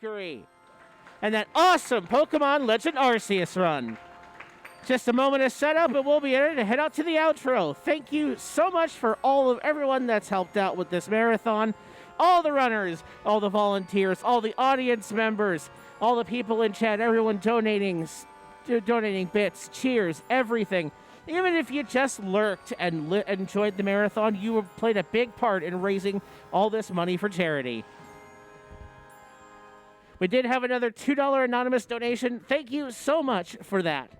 Mercury, and that awesome Pokemon Legend Arceus run. Just a moment of setup, and we'll be ready to head out to the outro. Thank you so much for all of everyone that's helped out with this marathon. All the runners, all the volunteers, all the audience members, all the people in chat, everyone donating bits, cheers, everything. Even if you just lurked and enjoyed the marathon, you played a big part in raising all this money for charity. We did have another $2 anonymous donation. Thank you so much for that.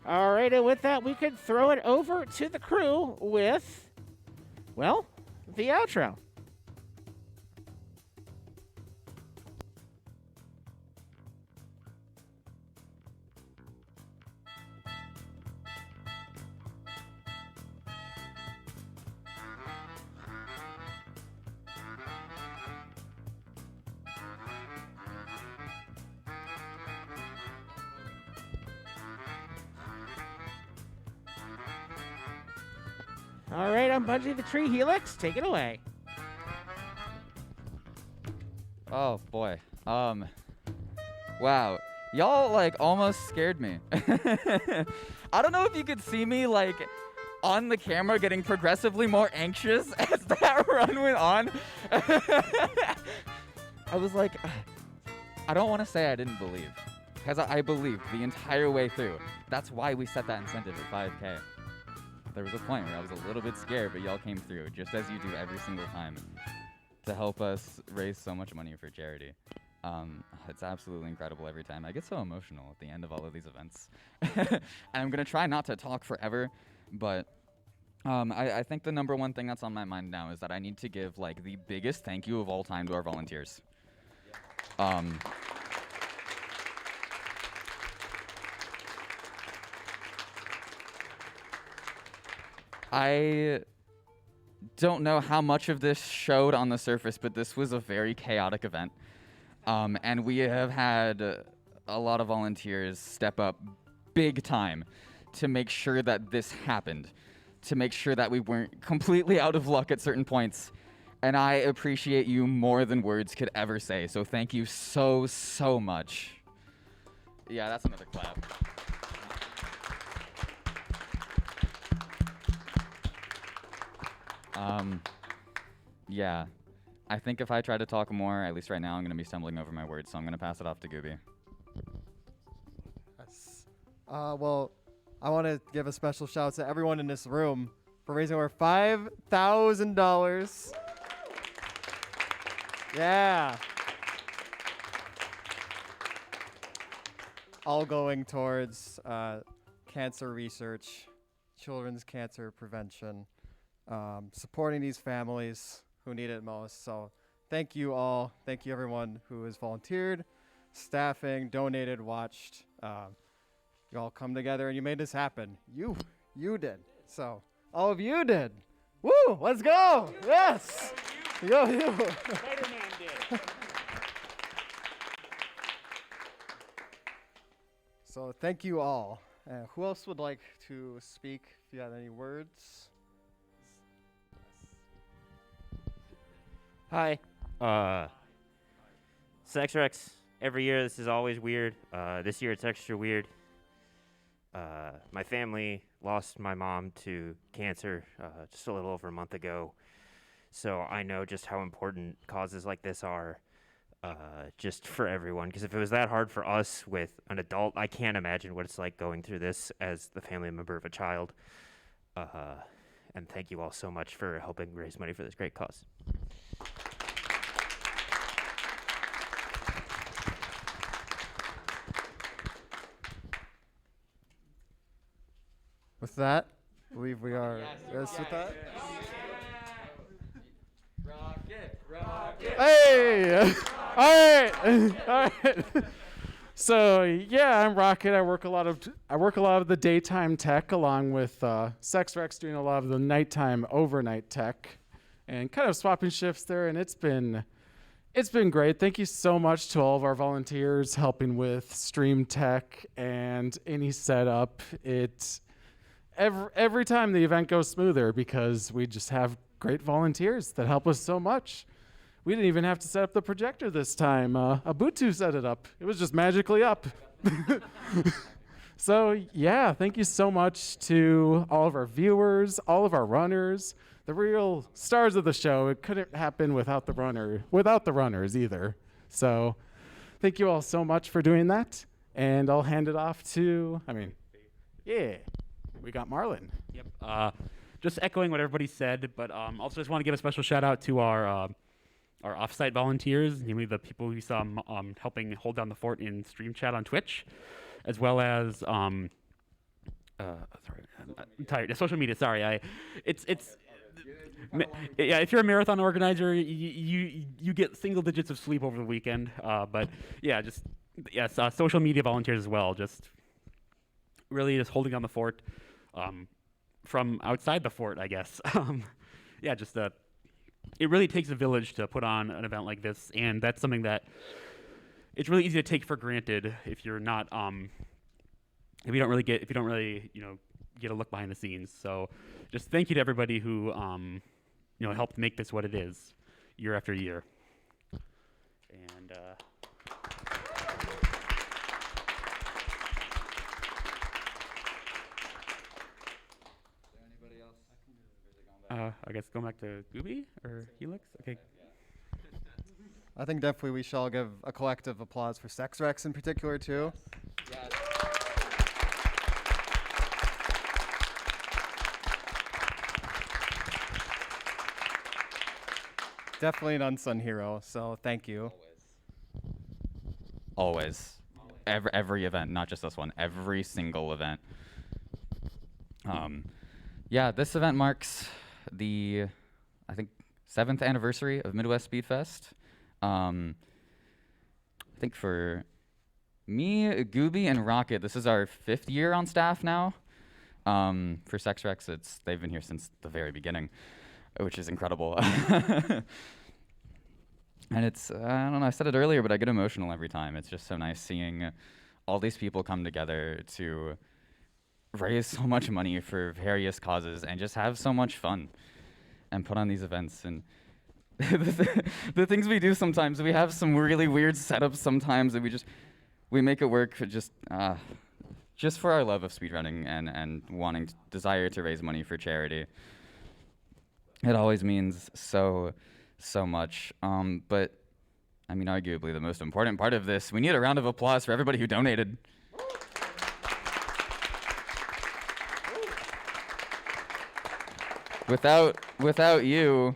All right, and with that, we could throw it over to the crew with, well, the outro. All right, I'm Bungie the Tree Helix. Take it away. Oh boy. Wow. Y'all almost scared me. I don't know if you could see me on the camera getting progressively more anxious as that run went on. I was like, I don't want to say I didn't believe, because I believed the entire way through. That's why we set that incentive at 5K. There was a point where I was a little bit scared, but y'all came through, just as you do every single time, to help us raise so much money for charity. It's absolutely incredible every time. I get so emotional at the end of all of these events. And I'm going to try not to talk forever, but I think the number one thing that's on my mind now is that I need to give the biggest thank you of all time to our volunteers. I don't know how much of this showed on the surface, but this was a very chaotic event. And we have had a lot of volunteers step up big time to make sure that this happened, to make sure that we weren't completely out of luck at certain points. And I appreciate you more than words could ever say. So thank you so, so much. Yeah, that's another clap. Yeah, I think if I try to talk more, at least right now, I'm going to be stumbling over my words, so I'm going to pass it off to Gooby. Yes. Well, I want to give a special shout out to everyone in this room for raising over $5,000. Yeah. All going towards cancer research, children's cancer prevention, supporting these families who need it most. So thank you all. Thank you everyone who has volunteered, staffing, donated, watched. You all come together and you made this happen. You did. So all of you did. Woo! Let's go! Yes! Yo, you. Spider-Man did. So thank you all. Who else would like to speak if you have any words? Hi. SexRex. Every year this is always weird. This year it's extra weird. My family lost my mom to cancer just a little over a month ago. So I know just how important causes like this are just for everyone. Because if it was that hard for us with an adult, I can't imagine what it's like going through this as the family member of a child. And thank you all so much for helping raise money for this great cause. With that, I believe we are. Yes, with that. Rocket. Hey! All right. So yeah, I'm Rocket. I work a lot of the daytime tech along with SexRex doing a lot of the nighttime overnight tech, and kind of swapping shifts there. And it's been It's been great. Thank you so much to all of our volunteers helping with stream tech and any setup. Every time the event goes smoother because we just have great volunteers that help us so much. We didn't even have to set up the projector this time. Abutu set it up. It was just magically up. So yeah, thank you so much to all of our viewers, all of our runners, the real stars of the show. It couldn't happen without the runners either. So thank you all so much for doing that. And I'll hand it off to, we got Marlon. Yep. Just echoing what everybody said, but also just want to give a special shout out to our offsite volunteers, namely the people we saw helping hold down the fort in stream chat on Twitch, as well as I'm tired. Social media. Sorry, if you're a marathon organizer, you get single digits of sleep over the weekend. But yeah, social media volunteers as well. Just really just holding down the fort from outside the fort, I guess. It really takes a village to put on an event like this, and that's something that it's really easy to take for granted if you're not if you don't really get a look behind the scenes. So just thank you to everybody who helped make this what it is year after year. And I guess going back to Gooby or Helix. Okay. I think definitely we shall give a collective applause for Sex Rex in particular too. Yes. Definitely an unsung hero, so thank you. Always. Every event, not just this one. Every single event. This event marks the, I think, 7th anniversary of Midwest Speed Fest. I think for me, Gooby, and Rocket, this is our 5th year on staff now. For Sex Rex, they've been here since the very beginning, which is incredible. And I don't know, I said it earlier, but I get emotional every time. It's just so nice seeing all these people come together to raise so much money for various causes and just have so much fun and put on these events. And the things we do sometimes, we have some really weird setups sometimes, and we make it work for just for our love of speedrunning and desire to raise money for charity. It always means so much. But I mean, arguably the most important part of this, we need a round of applause for everybody who donated. Without you,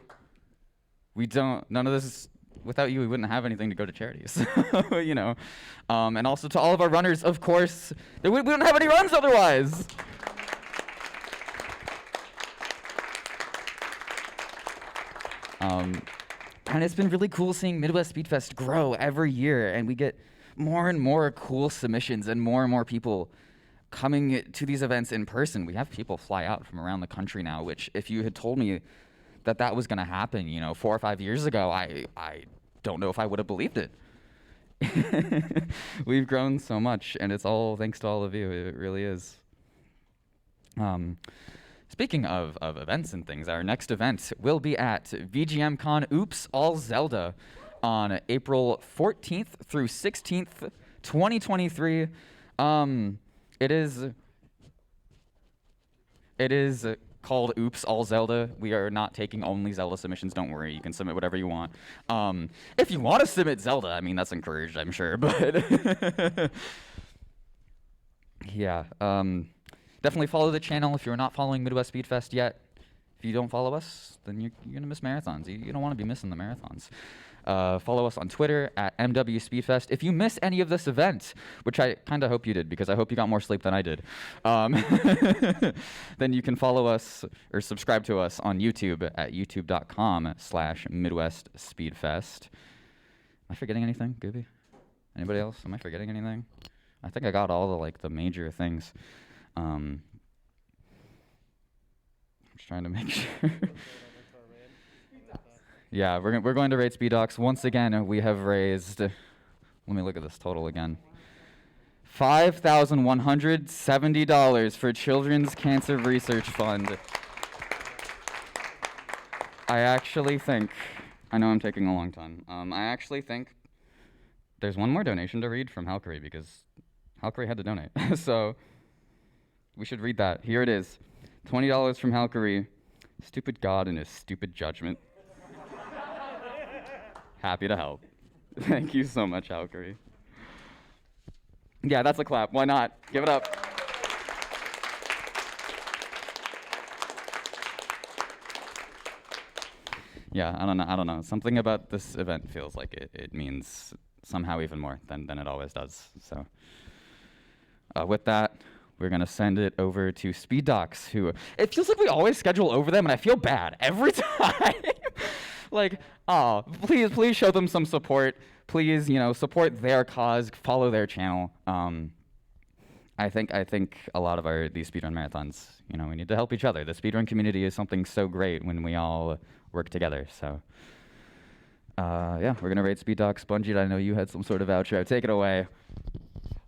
without you, we wouldn't have anything to go to charities, and also to all of our runners, of course, we wouldn't have any runs otherwise. And it's been really cool seeing Midwest Speed Fest grow every year, and we get more and more cool submissions and more people coming to these events in person. We have people fly out from around the country now, which if you had told me that was going to happen, 4 or 5 years ago, I don't know if I would have believed it. We've grown so much, and it's all thanks to all of you. It really is. Speaking of events and things, our next event will be at VGMCon Oops All Zelda on April 14th through 16th, 2023. It is called Oops All Zelda. We are not taking only Zelda submissions. Don't worry, you can submit whatever you want. If you want to submit Zelda, I mean, that's encouraged, I'm sure, but yeah. Definitely follow the channel if you're not following Midwest Speed Fest yet. If you don't follow us, then you're going to miss marathons. You don't want to be missing the marathons. Follow us on Twitter at MWSpeedFest. If you miss any of this event, which I kind of hope you did because I hope you got more sleep than I did, then you can follow us or subscribe to us on YouTube at youtube.com/MidwestSpeedFest. Am I forgetting anything, Gooby? Anybody else? Am I forgetting anything? I think I got all the major things. I'm just trying to make sure. Yeah, we're going to rate Speed Docs. Once again, we have raised, let me look at this total again. $5,170 for Children's Cancer Research Fund. I actually think, I know I'm taking a long time. I actually think there's one more donation to read from Halkery because Halkery had to donate. So we should read that. Here it is. $20 from Halkery. Stupid God and his stupid judgment. Happy to help. Thank you so much, Halkery. Yeah, that's a clap. Why not? Give it up. Yeah, I don't know. Something about this event feels like it means somehow even more than it always does. So with that, we're going to send it over to Speed Docs, who it feels like we always schedule over them, and I feel bad every time. Like, oh, please show them some support. Please, support their cause, follow their channel. I think a lot of these speedrun marathons, we need to help each other. The speedrun community is something so great when we all work together. So, yeah, we're gonna rate Speed Docs. Bungie, I know you had some sort of outro. Take it away.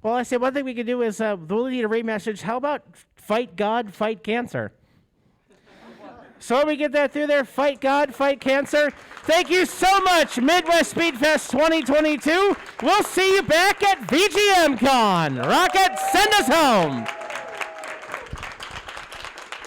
Well, I say one thing we could do is we'll need a rate message. How about fight God, fight cancer? So when we get that through there, fight God, fight cancer. Thank you so much, Midwest Speed Fest 2022. We'll see you back at VGM Con. Rocket, send us home.